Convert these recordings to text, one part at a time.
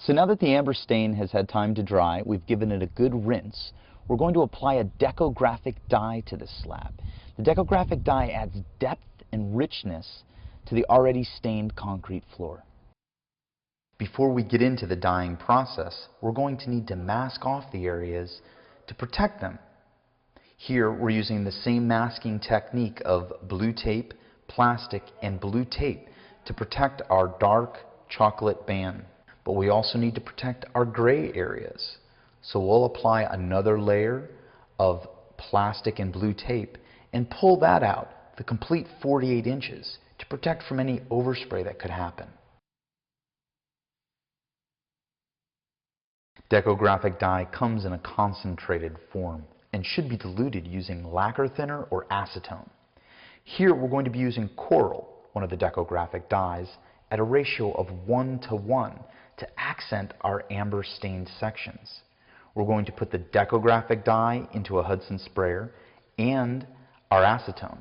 So now that the amber stain has had time to dry, we've given it a good rinse. We're going to apply a Decographic dye to this slab. The Decographic dye adds depth and richness to the already stained concrete floor. Before we get into the dyeing process, we're going to need to mask off the areas to protect them. Here we're using the same masking technique of blue tape, plastic, and blue tape to protect our dark chocolate band. But we also need to protect our gray areas. So we'll apply another layer of plastic and blue tape and pull that out, the complete 48 inches, to protect from any overspray that could happen. Decographic dye comes in a concentrated form and should be diluted using lacquer thinner or acetone. Here we're going to be using coral, one of the Decographic dyes, at a ratio of 1:1 to accent our amber stained sections. We're going to put the Decographic dye into a Hudson sprayer and our acetone.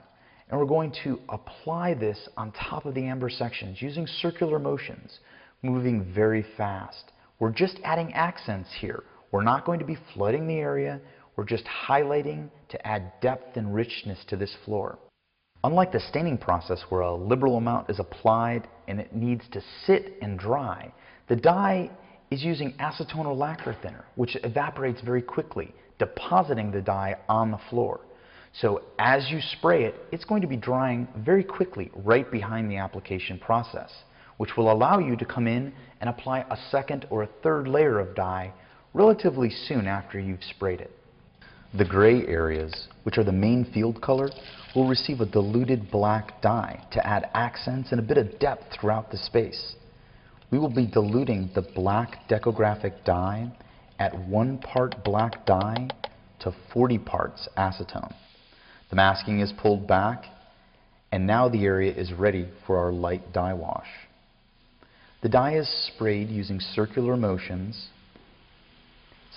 And we're going to apply this on top of the amber sections using circular motions, moving very fast. We're just adding accents here. We're not going to be flooding the area. We're just highlighting to add depth and richness to this floor. Unlike the staining process where a liberal amount is applied and it needs to sit and dry, the dye is using acetone or lacquer thinner, which evaporates very quickly, depositing the dye on the floor. So as you spray it, it's going to be drying very quickly right behind the application process, which will allow you to come in and apply a second or a third layer of dye relatively soon after you've sprayed it. The gray areas, which are the main field color, will receive a diluted black dye to add accents and a bit of depth throughout the space. We will be diluting the black Decographic dye at 1 part black dye to 40 parts acetone. The masking is pulled back, and now the area is ready for our light dye wash. The dye is sprayed using circular motions.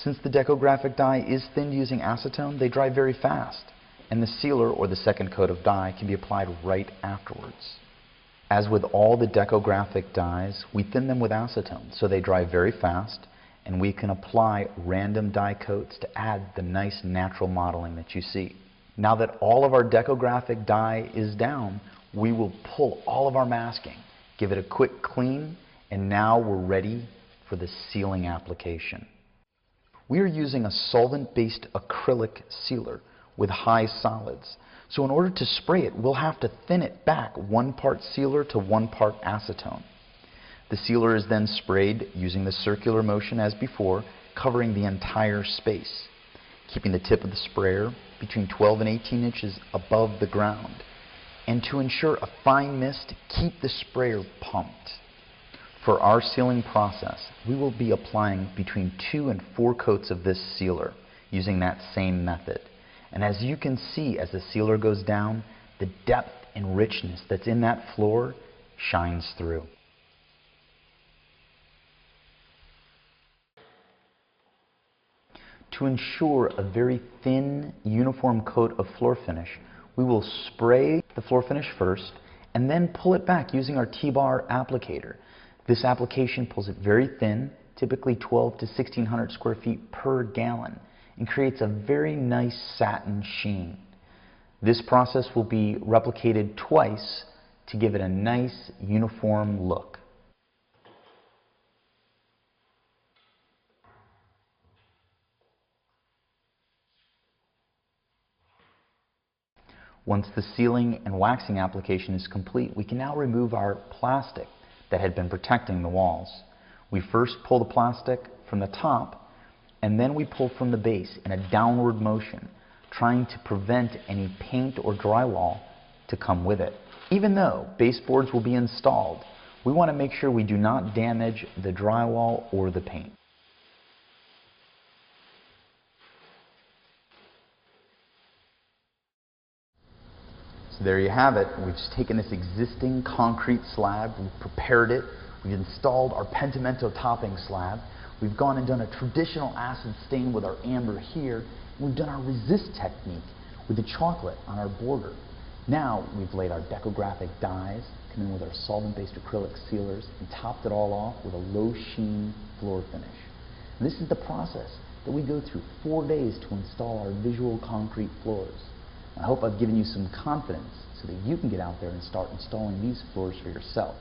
Since the Decographic dye is thinned using acetone, they dry very fast, and the sealer or the second coat of dye can be applied right afterwards. As with all the Decographic dyes, we thin them with acetone, so they dry very fast, and we can apply random dye coats to add the nice natural modeling that you see. Now that all of our Decographic dye is down, we will pull all of our masking, give it a quick clean, and now we're ready for the sealing application. We are using a solvent-based acrylic sealer with high solids. So in order to spray it, we'll have to thin it back 1 part sealer to 1 part acetone. The sealer is then sprayed using the circular motion as before, covering the entire space, keeping the tip of the sprayer between 12 and 18 inches above the ground. And to ensure a fine mist, keep the sprayer pumped. For our sealing process, we will be applying between 2 and 4 coats of this sealer using that same method. And as you can see, as the sealer goes down, the depth and richness that's in that floor shines through. To ensure a very thin, uniform coat of floor finish, we will spray the floor finish first and then pull it back using our T-bar applicator. This application pulls it very thin, typically 12 to 1600 square feet per gallon, and creates a very nice satin sheen. This process will be replicated twice to give it a nice uniform look. Once the sealing and waxing application is complete, we can now remove our plastic that had been protecting the walls. We first pull the plastic from the top, and then we pull from the base in a downward motion, trying to prevent any paint or drywall to come with it. Even though baseboards will be installed, we want to make sure we do not damage the drywall or the paint. So there you have it. We've just taken this existing concrete slab, we've prepared it, we've installed our Pentimento topping slab, we've gone and done a traditional acid stain with our amber here, and we've done our resist technique with the chocolate on our border. Now we've laid our Decographic dyes, come in with our solvent-based acrylic sealers, and topped it all off with a low sheen floor finish. And this is the process that we go through 4 days to install our visual concrete floors. I hope I've given you some confidence so that you can get out there and start installing these floors for yourself.